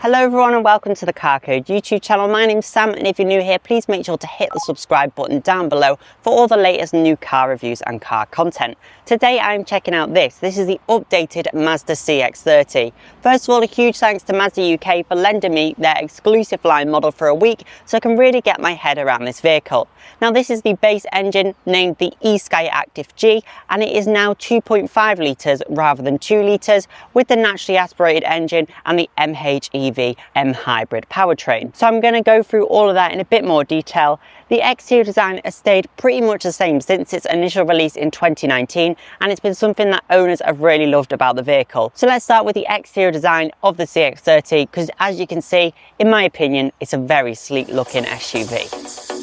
Hello everyone and welcome to the Carcode YouTube channel. My name's Sam, and if you're new here, please make sure to hit the subscribe button down below for all the latest new car reviews and car content. Today I'm checking out this is the updated Mazda CX-30. First of all, a huge thanks to Mazda UK for lending me their exclusive line model for a week so I can really get my head around this vehicle. Now this is the base engine named the e-Skyactiv G, and it is now 2.5 litres rather than 2 litres with the naturally aspirated engine and the MHEV hybrid powertrain. So I'm going to go through all of that in a bit more detail. The exterior design has stayed pretty much the same since its initial release in 2019, and it's been something that owners have really loved about the vehicle. So let's start with the exterior design of the CX-30, because as you can see, in my opinion, it's a very sleek looking SUV.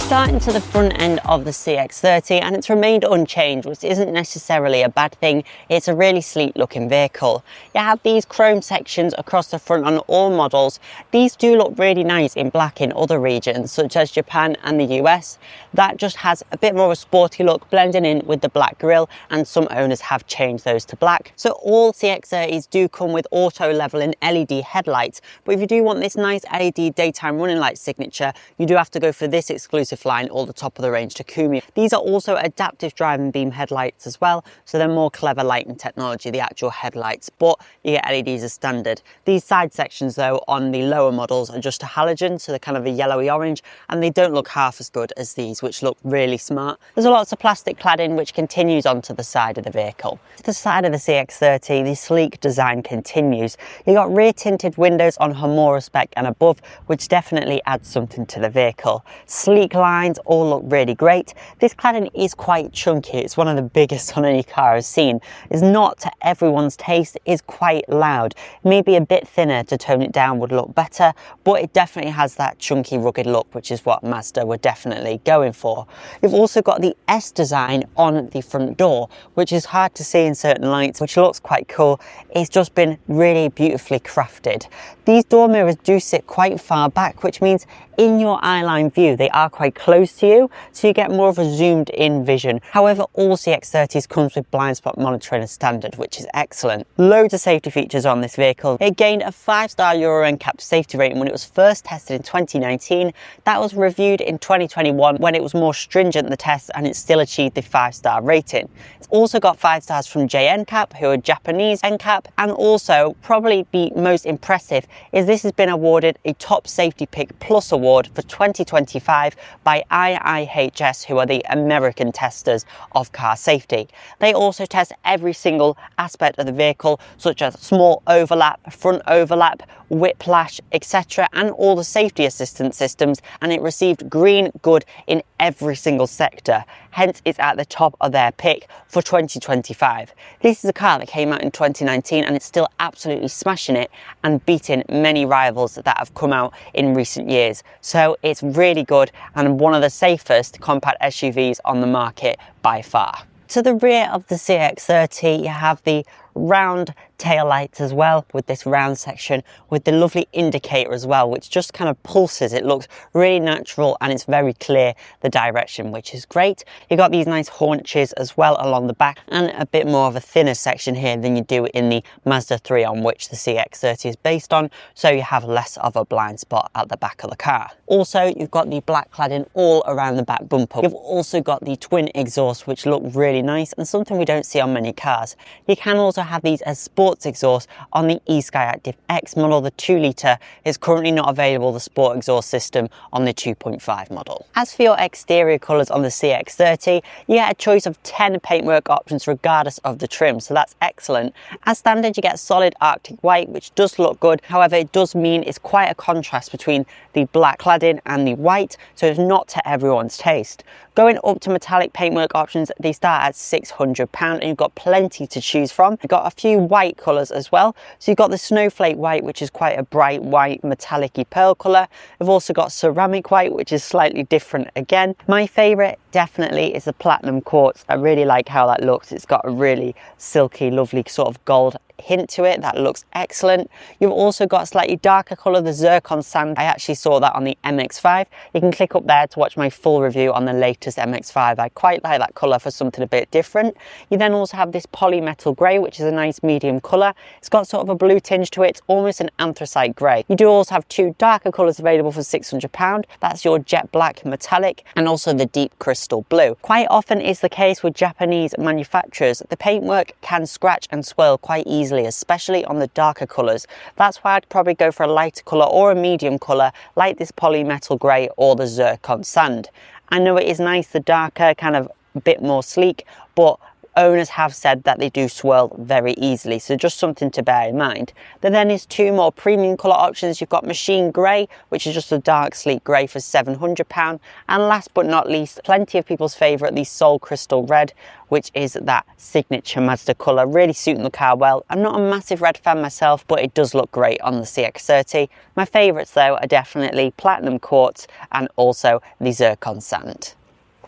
Starting to the front end of the CX-30, and it's remained unchanged, which isn't necessarily a bad thing. It's a really sleek looking vehicle. You have these chrome sections across the front on all models. These do look really nice in black in other regions such as Japan and the US. That just has a bit more of a sporty look blending in with the black grille, and some owners have changed those to black. So all CX-30s do come with auto leveling LED headlights, but if you do want this nice LED daytime running light signature, you do have to go for this exclusive line or the top of the range Takumi. These are also adaptive driving beam headlights as well, so they're more clever lighting technology, the actual headlights, but you get LEDs as standard. These side sections though on the lower models are just a halogen, so they're kind of a yellowy orange, and they don't look half as good as these, which look really smart. There's lots of plastic cladding which continues onto the side of the vehicle. To the side of the CX-30, the sleek design continues. You got rear tinted windows on Homura spec and above, which definitely adds something to the vehicle. Sleek lines all look really great. This cladding is quite chunky. It's one of the biggest on any car I've seen. It's not to everyone's taste. It is quite loud. Maybe a bit thinner to tone it down would look better, but it definitely has that chunky rugged look, which is what Mazda were definitely going for. You've also got the S design on the front door, which is hard to see in certain lights, which looks quite cool. It's just been really beautifully crafted. These door mirrors do sit quite far back, which means in your eyeline view they are quite close to you, so you get more of a zoomed in vision. However, all CX-30s comes with blind spot monitoring as standard, which is excellent. Loads of safety features on this vehicle. It gained a 5-star Euro NCAP safety rating when it was first tested in 2019. That was reviewed in 2021 when it was more stringent, the test, and it still achieved the 5-star rating. It's also got 5 stars from JNCAP, who are Japanese NCAP, and also probably the most impressive is this has been awarded a Top Safety Pick Plus award for 2025 by IIHS, who are the American testers of car safety. They also test every single aspect of the vehicle, such as small overlap, front overlap, whiplash, etc., and all the safety assistance systems, and it received green good in every single sector. Hence it's at the top of their pick for 2025. This is a car that came out in 2019 and it's still absolutely smashing it and beating many rivals that have come out in recent years. So it's really good and one of the safest compact SUVs on the market by far. To the rear of the CX-30 you have the round tail lights as well, with this round section with the lovely indicator as well, which just kind of pulses. It looks really natural and it's very clear the direction, which is great. You got these nice haunches as well along the back, and a bit more of a thinner section here than you do in the Mazda 3, on which the CX-30 is based on, so you have less of a blind spot at the back of the car. Also, you've got the black cladding all around the back bumper. You've also got the twin exhausts, which look really nice and something we don't see on many cars. You can also have these as sports exhaust on the e-Skyactiv X model. The 2 litre is currently not available, the sport exhaust system, on the 2.5 model. As for your exterior colours on the CX-30, you get a choice of 10 paintwork options regardless of the trim, so that's excellent. As standard you get solid Arctic white, which does look good. However, it does mean it's quite a contrast between the black cladding and the white, so it's not to everyone's taste. Going up to metallic paintwork options, they start at £600 and you've got plenty to choose from. You've got a few white colours as well. So you've got the snowflake white, which is quite a bright white metallic-y pearl colour. You've also got ceramic white, which is slightly different again. My favourite definitely is the platinum quartz. I really like how that looks. It's got a really silky, lovely sort of gold hint to it that looks excellent. You've also got a slightly darker colour, the zircon sand. I actually saw that on the MX-5. You can click up there to watch my full review on the latest MX-5. I quite like that colour for something a bit different. You then also have this polymetal grey, which is a nice medium colour. It's got sort of a blue tinge to it. It's almost an anthracite grey. You do also have two darker colours available for £600. That's your jet black metallic and also the deep crystal blue. Quite often is the case with Japanese manufacturers. The paintwork can scratch and swirl quite easily, especially on the darker colours. That's why I'd probably go for a lighter colour or a medium colour like this polymetal grey or the zircon sand. I know it is nice, the darker, kind of a bit more sleek, but owners have said that they do swirl very easily, so just something to bear in mind. There then is two more premium colour options. You've got machine grey, which is just a dark sleek grey for £700, and last but not least, plenty of people's favourite, the Soul Crystal Red, which is that signature Mazda colour, really suiting the car well. I'm not a massive red fan myself, but it does look great on the CX-30. My favourites though are definitely platinum quartz and also the zircon sand.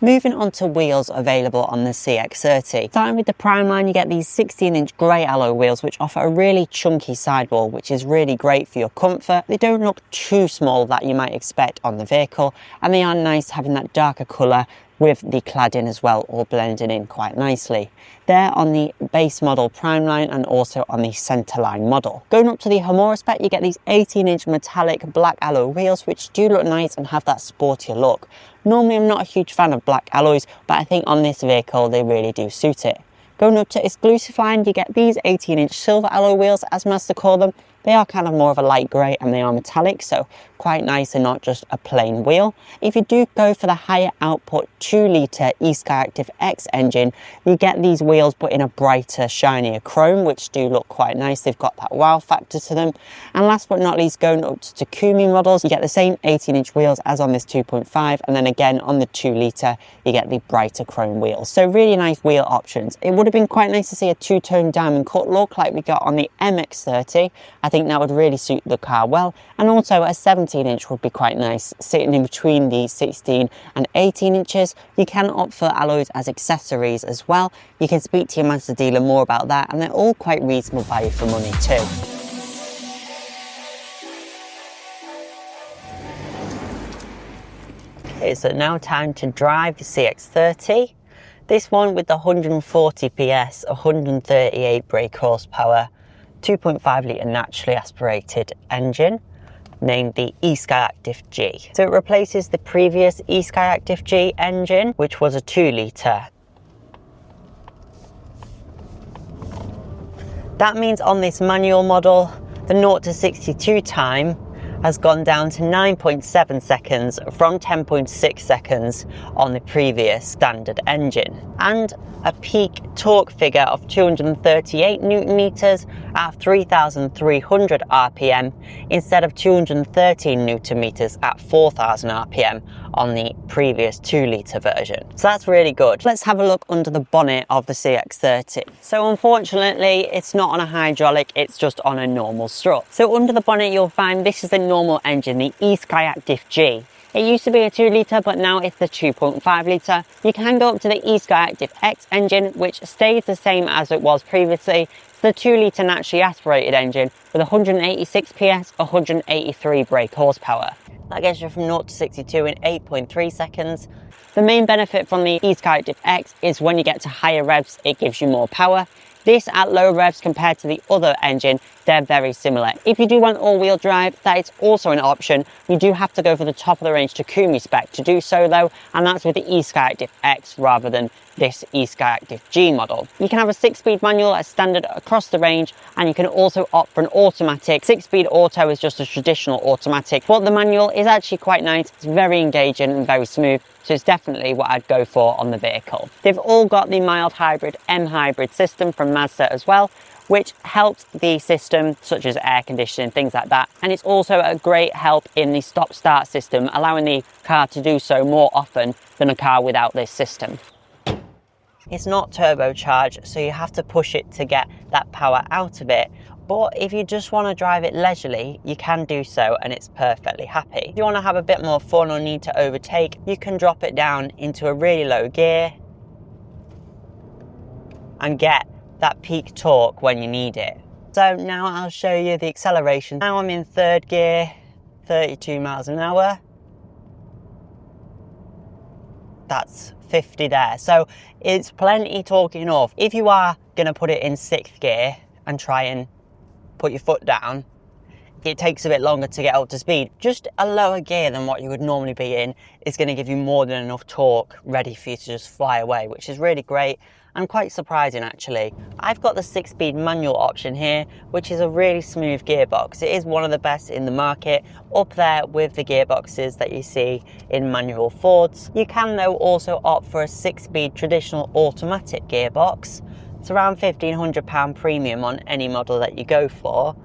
Moving on to wheels available on the CX-30. Starting with the prime line, you get these 16-inch grey alloy wheels which offer a really chunky sidewall, which is really great for your comfort. They don't look too small that you might expect on the vehicle, and they are nice having that darker colour with the cladding as well, all blending in quite nicely. They're on the base model prime line and also on the centerline model. Going up to the Hamura spec, you get these 18-inch metallic black alloy wheels which do look nice and have that sportier look. Normally I'm not a huge fan of black alloys, but I think on this vehicle they really do suit it. Going up to exclusive line, you get these 18-inch silver alloy wheels, as Mazda call them. They are kind of more of a light grey and they are metallic, so quite nice and not just a plain wheel. If you do go for the higher output 2-litre e-Skyactiv X engine, you get these wheels but in a brighter, shinier chrome, which do look quite nice. They've got that wow factor to them. And last but not least, going up to Takumi models, you get the same 18-inch wheels as on this 2.5, and then again on the 2-litre, you get the brighter chrome wheels. So really nice wheel options. It would have been quite nice to see a two-tone diamond cut look like we got on the MX-30. I think that would really suit the car well, and also a 17-inch would be quite nice, sitting in between the 16 and 18 inches. You can opt for alloys as accessories as well. You can speak to your Mazda dealer more about that, and they're all quite reasonable value for money too. Okay, so now time to drive the CX-30. This one with the 140 PS, 138 brake horsepower, 2.5 litre naturally aspirated engine, named the e-Skyactiv G. So it replaces the previous e-Skyactiv G engine, which was a 2-litre. That means on this manual model, the 0 to 62 time has gone down to 9.7 seconds from 10.6 seconds on the previous standard engine, and a peak torque figure of 238 newton meters at 3,300 RPM instead of 213 newton meters at 4,000 RPM on the previous 2-litre version. So that's really good. Let's have a look under the bonnet of the CX-30. So unfortunately, it's not on a hydraulic, it's just on a normal strut. So under the bonnet, you'll find this is the normal engine, the e-Skyactiv G. It used to be a 2-litre, but now it's the 2.5 litre. You can go up to the e-Skyactiv X engine, which stays the same as it was previously. It's the 2-litre naturally aspirated engine with 186 PS, 183 brake horsepower. That gets you from 0 to 62 in 8.3 seconds. The main benefit from the e-Skyactiv X is when you get to higher revs, it gives you more power. This at low revs compared to the other engine, they're very similar. If you do want all-wheel drive, that is also an option. You do have to go for the top of the range Takumi spec to do so though, and that's with the e-Skyactiv X rather than this e-Skyactiv G model. You can have a 6-speed manual as standard across the range, and you can also opt for an automatic. 6-speed auto is just a traditional automatic, but the manual is actually quite nice. It's very engaging and very smooth, so it's definitely what I'd go for on the vehicle. They've all got the mild hybrid M-hybrid system from Mazda as well, which helps the system, such as air conditioning, things like that. And it's also a great help in the stop-start system, allowing the car to do so more often than a car without this system. It's not turbocharged, so you have to push it to get that power out of it. But if you just want to drive it leisurely, you can do so and it's perfectly happy. If you want to have a bit more fun or need to overtake, you can drop it down into a really low gear and get that peak torque when you need it. So now I'll show you the acceleration. Now I'm in third gear, 32 miles an hour. That's 50 there. So it's plenty torque enough. If you are going to put it in sixth gear and try and put your foot down, it takes a bit longer to get up to speed. Just a lower gear than what you would normally be in is going to give you more than enough torque ready for you to just fly away, which is really great and quite surprising actually. I've got the 6-speed manual option here, which is a really smooth gearbox. It is one of the best in the market, up there with the gearboxes that you see in manual Fords. You can though also opt for a 6-speed traditional automatic gearbox. It's around £1,500 premium on any model that you go for.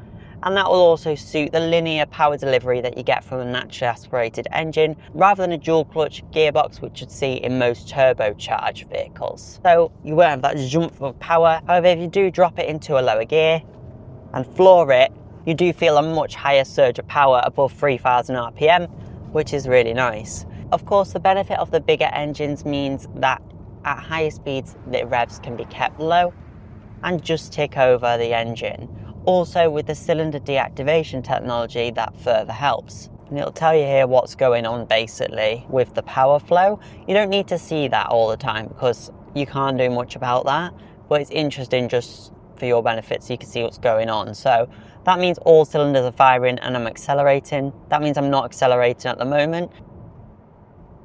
And that will also suit the linear power delivery that you get from a naturally aspirated engine, rather than a dual clutch gearbox which you'd see in most turbocharged vehicles. So you won't have that jump of power. However, if you do drop it into a lower gear and floor it, you do feel a much higher surge of power above 3000 RPM, which is really nice. Of course, the benefit of the bigger engines means that at higher speeds the revs can be kept low and just tick over the engine. Also with the cylinder deactivation technology, that further helps. And it'll tell you here what's going on basically with the power flow. You don't need to see that all the time because you can't do much about that, but it's interesting just for your benefit so you can see what's going on. So that means all cylinders are firing and I'm accelerating. That means I'm not accelerating at the moment.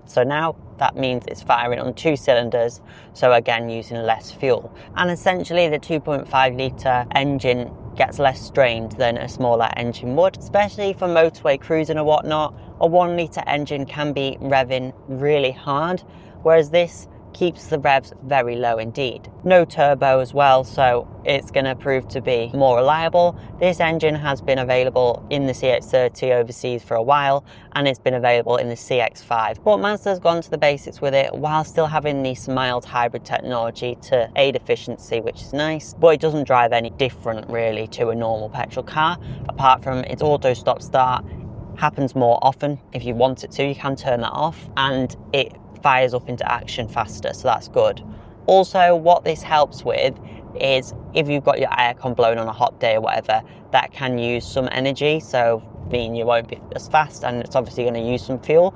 So now that means it's firing on 2 cylinders, so again using less fuel. And essentially the 2.5 litre engine gets less strained than a smaller engine would, especially for motorway cruising or whatnot. A 1 litre engine can be revving really hard, whereas this keeps the revs very low indeed. No turbo as well, so it's going to prove to be more reliable. This engine has been available in the CX-30 overseas for a while, and it's been available in the CX-5. But Mazda's gone to the basics with it while still having this mild hybrid technology to aid efficiency, which is nice. But it doesn't drive any different really to a normal petrol car, apart from its auto stop start happens more often. If you want it to, you can turn that off, and it fires up into action faster, so that's good. Also, what this helps with is if you've got your aircon blown on a hot day or whatever, that can use some energy, so mean you won't be as fast, and it's obviously going to use some fuel,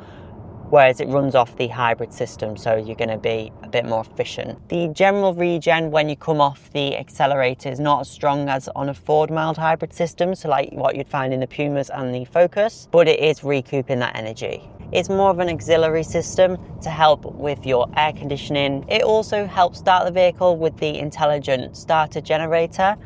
whereas it runs off the hybrid system, so you're going to be a bit more efficient. The general regen when you come off the accelerator is not as strong as on a Ford mild hybrid system, so like what you'd find in the Pumas and the Focus, but it is recouping that energy. It's more of an auxiliary system to help with your air conditioning. It also helps start the vehicle with the intelligent starter generator.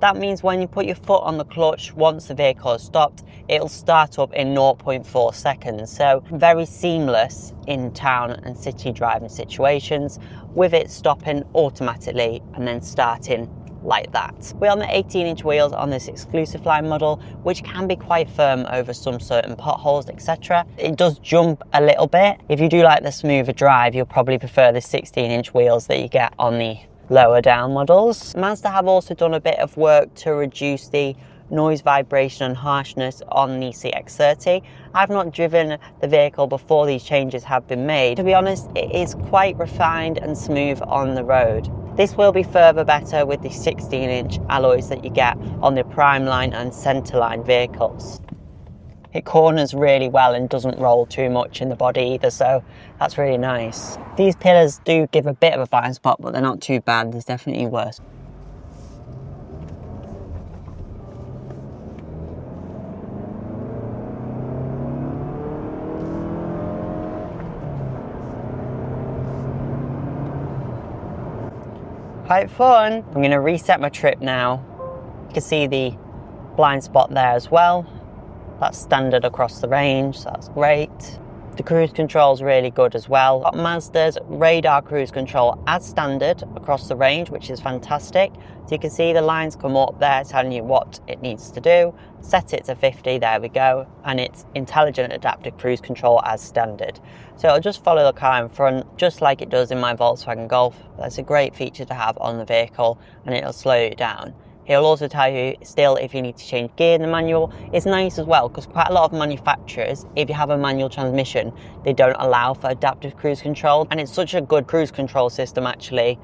That means when you put your foot on the clutch, once the vehicle has stopped, it'll start up in 0.4 seconds. So very seamless in town and city driving situations, with it stopping automatically and then starting like that. We're on the 18-inch wheels on this exclusive line model, which can be quite firm over some certain potholes, etc. It does jump a little bit. If you do like the smoother drive, you'll probably prefer the 16-inch wheels that you get on the lower down models. Mazda have also done a bit of work to reduce the noise, vibration and harshness on the CX-30. I've not driven the vehicle before these changes have been made. To be honest, it is quite refined and smooth on the road. This will be further better with the 16-inch alloys that you get on the Prime line and Centerline vehicles. It corners really well and doesn't roll too much in the body either, so that's really nice. These pillars do give a bit of a blind spot, but they're not too bad. There's definitely worse. Quite fun. I'm going to reset my trip now. You can see the blind spot there as well. That's standard across the range, so that's great. The cruise control is really good as well. Got Mazda's radar cruise control as standard across the range, which is fantastic. So you can see the lines come up there telling you what it needs to do. Set it to 50, there we go. And it's intelligent adaptive cruise control as standard. So it'll just follow the car in front, just like it does in my Volkswagen Golf. That's a great feature to have on the vehicle, and it'll slow it down. It'll also tell you still if you need to change gear in the manual. It's nice as well because quite a lot of manufacturers, if you have a manual transmission, they don't allow for adaptive cruise control, and it's such a good cruise control system actually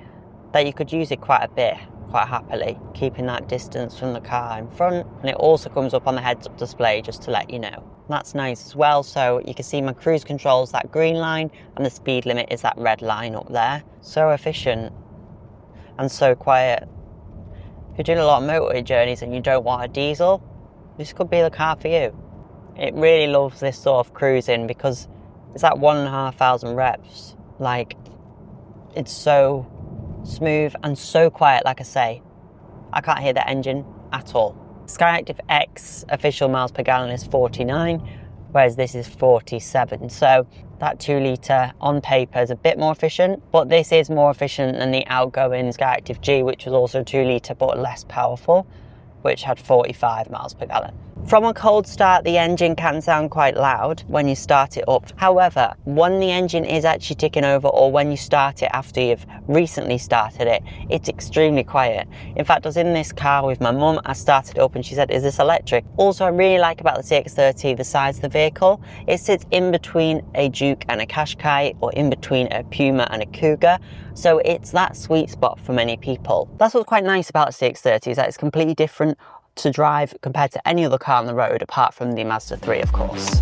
that you could use it quite a bit, quite happily, keeping that distance from the car in front. And it also comes up on the heads-up display just to let you know. That's nice as well, so you can see my cruise control is that green line and the speed limit is that red line up there. So efficient and so quiet. If you're doing a lot of motorway journeys and you don't want a diesel, this could be the car for you. It really loves this sort of cruising because it's at 1,500 reps. Like, it's so smooth and so quiet. Like I say, I can't hear the engine at all. Skyactiv X official miles per gallon is 49, whereas this is 47. So that 2 litre on paper is a bit more efficient, but this is more efficient than the outgoing Skyactiv G, which was also 2 litre but less powerful, which had 45 miles per gallon. From a cold start, the engine can sound quite loud when you start it up. However, when the engine is actually ticking over, or when you start it after you've recently started it, it's extremely quiet. In fact, I was in this car with my mum, I started it up and she said, "Is this electric?" Also, I really like about the CX-30 the size of the vehicle. It sits in between a Duke and a Qashqai, or in between a Puma and a Cougar. So it's that sweet spot for many people. That's what's quite nice about the CX-30, is that it's completely different to drive compared to any other car on the road, apart from the Mazda 3, of course.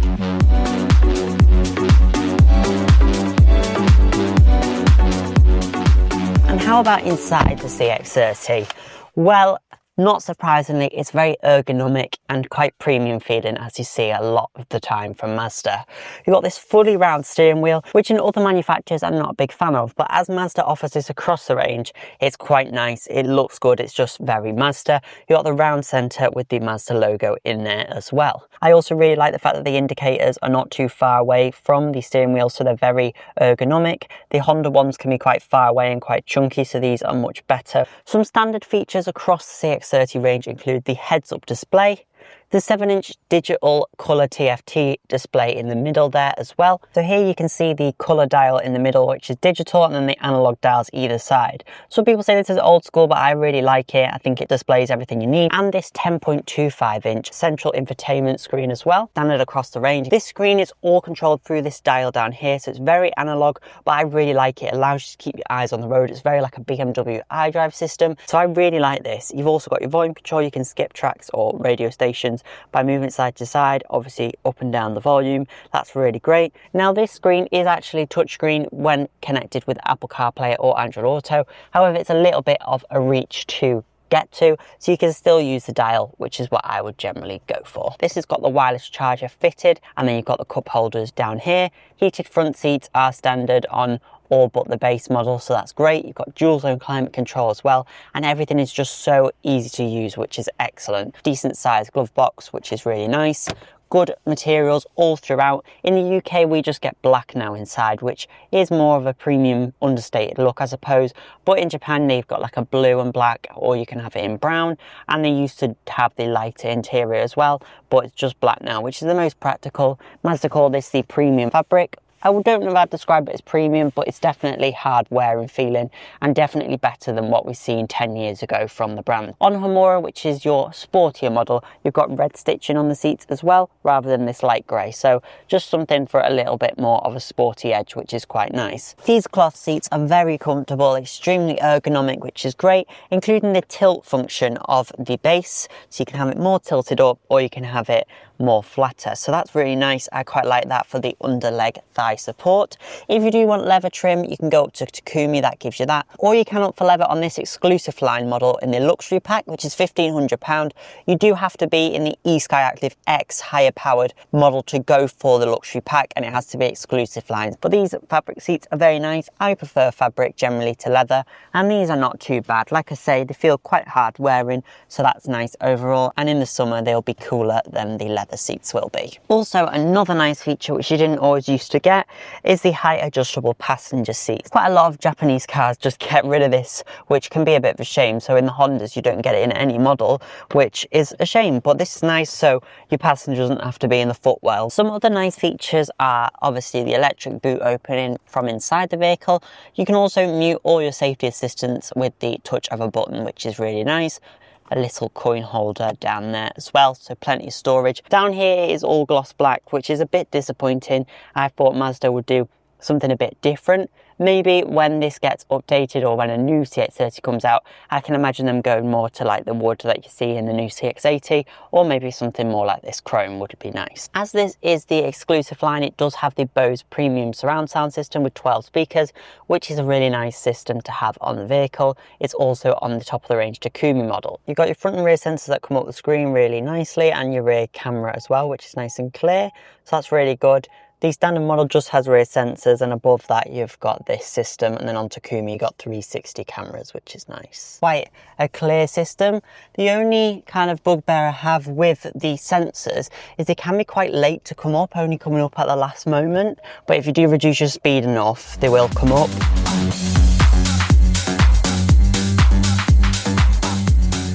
And how about inside the CX-30? Well, not surprisingly, it's very ergonomic and quite premium feeling, as you see a lot of the time from Mazda. You've got this fully round steering wheel, which in other manufacturers I'm not a big fan of, but as Mazda offers this across the range, it's quite nice. It looks good. It's just very Mazda. You've got the round centre with the Mazda logo in there as well. I also really like the fact that the indicators are not too far away from the steering wheel, so they're very ergonomic. The Honda ones can be quite far away and quite chunky, so these are much better. Some standard features across the CX-30 range include the heads-up display, the 7-inch digital colour TFT display in the middle there as well. So here you can see the colour dial in the middle, which is digital, and then the analogue dials either side. Some people say this is old school, but I really like it. I think it displays everything you need. And this 10.25-inch central infotainment screen as well, standard across the range. This screen is all controlled through this dial down here, so it's very analogue, but I really like it. It allows you to keep your eyes on the road. It's very like a BMW iDrive system, so I really like this. You've also got your volume control. You can skip tracks or radio stations by moving side to side, obviously up and down the volume. That's really great. Now, this screen is actually touchscreen when connected with Apple CarPlay or Android Auto. However, it's a little bit of a reach to get to, so you can still use the dial, which is what I would generally go for. This has got the wireless charger fitted, and then you've got the cup holders down here. Heated front seats are standard on all but the base model, so that's great. You've got dual zone climate control as well, and everything is just so easy to use, which is excellent. Decent sized glove box, which is really nice. Good materials all throughout. In the UK, we just get black now inside, which is more of a premium understated look, I suppose. But in Japan, they've got like a blue and black, or you can have it in brown. And they used to have the lighter interior as well, but it's just black now, which is the most practical. Mazda call this the premium fabric. I don't know if I'd describe it as premium, but it's definitely hard wearing feeling, and definitely better than what we've seen 10 years ago from the brand. On Homura, which is your sportier model, you've got red stitching on the seats as well, rather than this light grey. So just something for a little bit more of a sporty edge, which is quite nice. These cloth seats are very comfortable, extremely ergonomic, which is great, including the tilt function of the base. So you can have it more tilted up, or you can have it more flatter. So that's really nice. I quite like that for the underleg thigh support. If you do want leather trim, you can go up to Takumi, that gives you that, or you can opt for leather on this exclusive line model in the luxury pack, which is £1,500. You do have to be in the e-Skyactiv X higher powered model to go for the luxury pack, and it has to be exclusive lines. But these fabric seats are very nice. I prefer fabric generally to leather, and these are not too bad. Like I say, they feel quite hard wearing, so that's nice overall, and in the summer they'll be cooler than the leather seats will be. Also, another nice feature which you didn't always used to get is the height adjustable passenger seats. Quite a lot of Japanese cars just get rid of this, which can be a bit of a shame. So in the Hondas you don't get it in any model, which is a shame, but this is nice, so your passenger doesn't have to be in the footwell. Some other nice features are obviously the electric boot opening from inside the vehicle. You can also mute all your safety assistance with the touch of a button, which is really nice. a little coin holder down there as well, so plenty of storage. Down here is all gloss black, which is a bit disappointing. I thought Mazda would do something a bit different. Maybe when this gets updated or when a new CX-30 comes out, I can imagine them going more to like the wood that you see in the new CX-80, or maybe something more like this chrome would be nice. As this is the exclusive line, it does have the Bose premium surround sound system with 12 speakers, which is a really nice system to have on the vehicle. It's also on the top of the range Takumi model. You've got your front and rear sensors that come up the screen really nicely, and your rear camera as well, which is nice and clear, so that's really good. The standard model just has rear sensors, and above that you've got this system, and then on Takumi you got 360 cameras, which is nice. Quite a clear system. The only kind of bugbear I have with the sensors is they can be quite late to come up, only coming up at the last moment, but if you do reduce your speed enough, they will come up.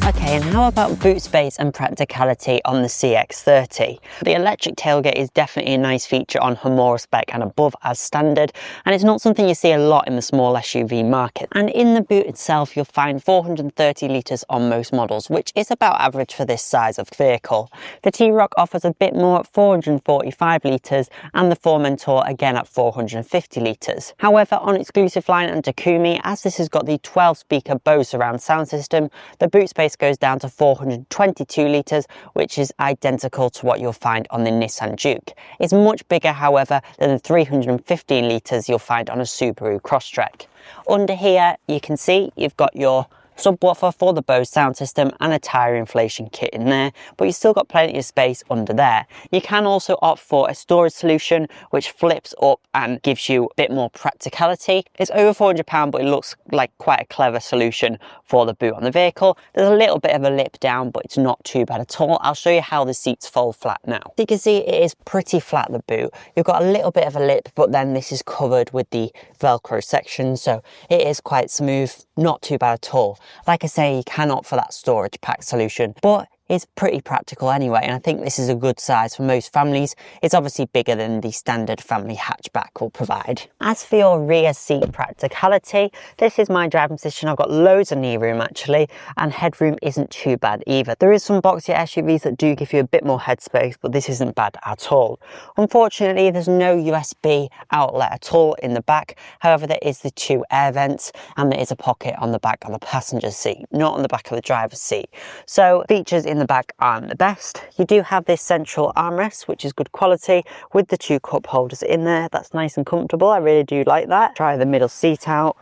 Okay, and how about boot space and practicality on the CX-30? The electric tailgate is definitely a nice feature on Humora spec and above as standard, and it's not something you see a lot in the small SUV market. And in the boot itself, you'll find 430 litres on most models, which is about average for this size of vehicle. The T-Roc offers a bit more at 445 litres, and the Formentor again at 450 litres. However, on exclusive line and Takumi, as this has got the 12-speaker Bose surround sound system, the boot space goes down to 422 litres, which is identical to what you'll find on the Nissan Juke. It's much bigger, however, than the 315 litres you'll find on a Subaru Crosstrek. Under here, you can see you've got your subwoofer for the Bose sound system and a tyre inflation kit in there, but you've still got plenty of space under there. You can also opt for a storage solution which flips up and gives you a bit more practicality. It's over £400, but it looks like quite a clever solution for the boot on the vehicle. There's a little bit of a lip down, but it's not too bad at all. I'll show you how the seats fold flat now. So you can see it is pretty flat, the boot. You've got a little bit of a lip, but then this is covered with the Velcro section, so it is quite smooth, not too bad at all. Like I say, you can opt for that storage pack solution, but it's pretty practical anyway, and I think this is a good size for most families. It's obviously bigger than the standard family hatchback will provide. As for your rear seat practicality, this is my driving position. I've got loads of knee room actually, and headroom isn't too bad either. There is some boxier SUVs that do give you a bit more headspace, but this isn't bad at all. Unfortunately, there's no USB outlet at all in the back. However, there is the 2 air vents, and there is a pocket on the back of the passenger seat, not on the back of the driver's seat. So features in the back aren't the best. You do have this central armrest, which is good quality, with the 2 cup holders in there. That's nice and comfortable. I really do like that. Try the middle seat out.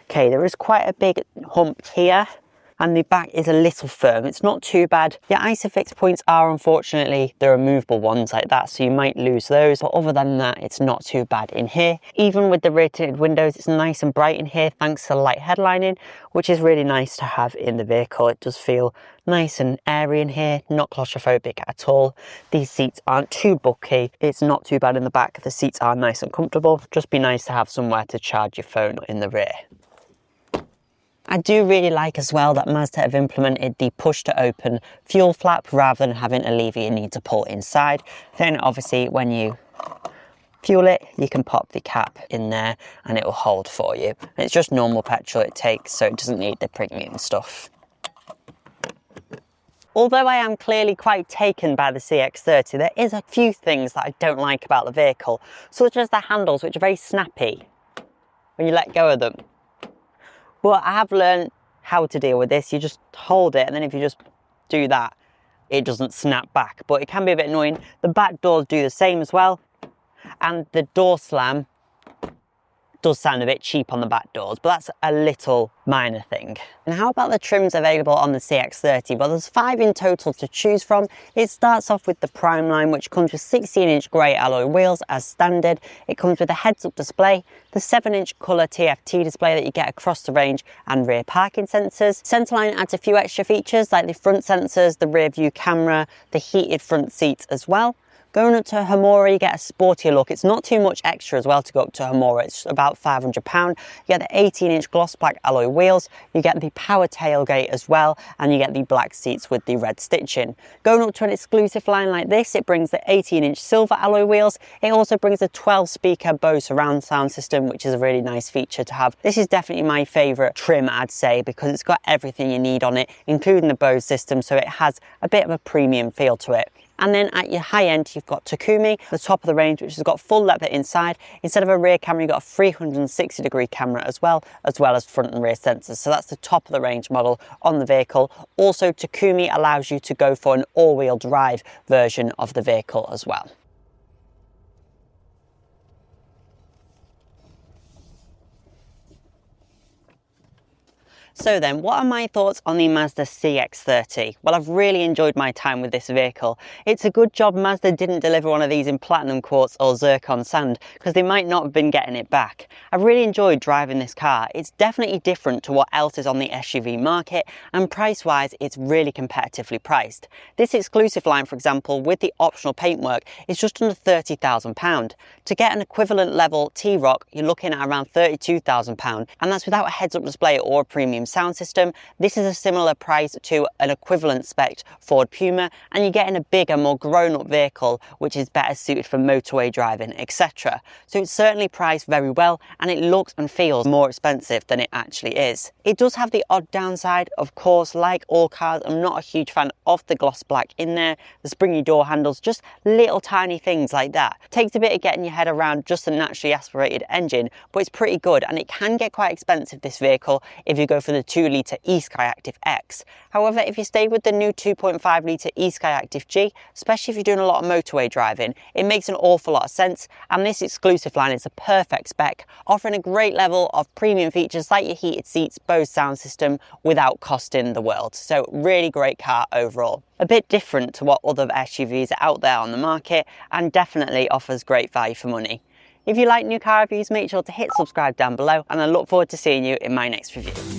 Okay, there is quite a big hump here, and the back is a little firm. It's not too bad. Your ISOFIX points are unfortunately the removable ones like that, so you might lose those, but other than that, it's not too bad in here. Even with the rear tinted windows, it's nice and bright in here thanks to the light headlining, which is really nice to have in the vehicle. It does feel nice and airy in here, not claustrophobic at all. These seats aren't too bulky. It's not too bad in the back. The seats are nice and comfortable. Just be nice to have somewhere to charge your phone in the rear. I do really like as well that Mazda have implemented the push to open fuel flap rather than having a lever you need to pull inside. Then obviously when you fuel it, you can pop the cap in there and it will hold for you. And it's just normal petrol it takes, so it doesn't need the premium stuff. Although I am clearly quite taken by the CX-30, there is a few things that I don't like about the vehicle, such as the handles, which are very snappy when you let go of them. But I have learned how to deal with this. You just hold it, and then if you just do that, it doesn't snap back. But it can be a bit annoying. The back doors do the same as well. And the door slam does sound a bit cheap on the back doors, but that's a little minor thing. And how about the trims available on the CX-30? Well, there's 5 in total to choose from. It starts off with the Prime line, which comes with 16-inch grey alloy wheels as standard. It comes with a heads-up display, the 7-inch colour TFT display that you get across the range, and rear parking sensors. Centerline adds a few extra features like the front sensors, the rear view camera, the heated front seats as well. Going up to Hamura, you get a sportier look. It's not too much extra as well to go up to Hamura. It's about £500. You get the 18-inch gloss black alloy wheels, you get the power tailgate as well, and you get the black seats with the red stitching. Going up to an exclusive line like this, it brings the 18-inch silver alloy wheels. It also brings a 12-speaker Bose surround sound system, which is a really nice feature to have. This is definitely my favourite trim, I'd say, because it's got everything you need on it, including the Bose system, so it has a bit of a premium feel to it. And then at your high end, you've got Takumi, the top of the range, which has got full leather inside. Instead of a rear camera, you've got a 360-degree camera as well as front and rear sensors. So that's the top of the range model on the vehicle. Also, Takumi allows you to go for an all-wheel drive version of the vehicle as well. So then, what are my thoughts on the Mazda CX-30? Well, I've really enjoyed my time with this vehicle. It's a good job Mazda didn't deliver one of these in platinum quartz or zircon sand, because they might not have been getting it back. I've really enjoyed driving this car. It's definitely different to what else is on the SUV market, and price-wise, it's really competitively priced. This exclusive line, for example, with the optional paintwork, is just under £30,000. To get an equivalent level T-Roc, you're looking at around £32,000, and that's without a heads-up display or a premium sound system. This is a similar price to an equivalent spec Ford Puma, and you're getting a bigger, more grown-up vehicle which is better suited for motorway driving, etc. So it's certainly priced very well, and it looks and feels more expensive than it actually is. It does have the odd downside, of course. Like all cars, I'm not a huge fan of the gloss black in there, the springy door handles, just little tiny things like that. Takes a bit of getting your head around just a naturally aspirated engine, but it's pretty good, and it can get quite expensive, this vehicle, if you go for the 2-litre e-Skyactiv X. However, if you stay with the new 2.5-litre e-Skyactiv G, especially if you're doing a lot of motorway driving, it makes an awful lot of sense, and this exclusive line is a perfect spec, offering a great level of premium features like your heated seats, Bose sound system, without costing the world. So really great car overall. A bit different to what other SUVs are out there on the market, and definitely offers great value for money. If you like new car reviews, make sure to hit subscribe down below, and I look forward to seeing you in my next review.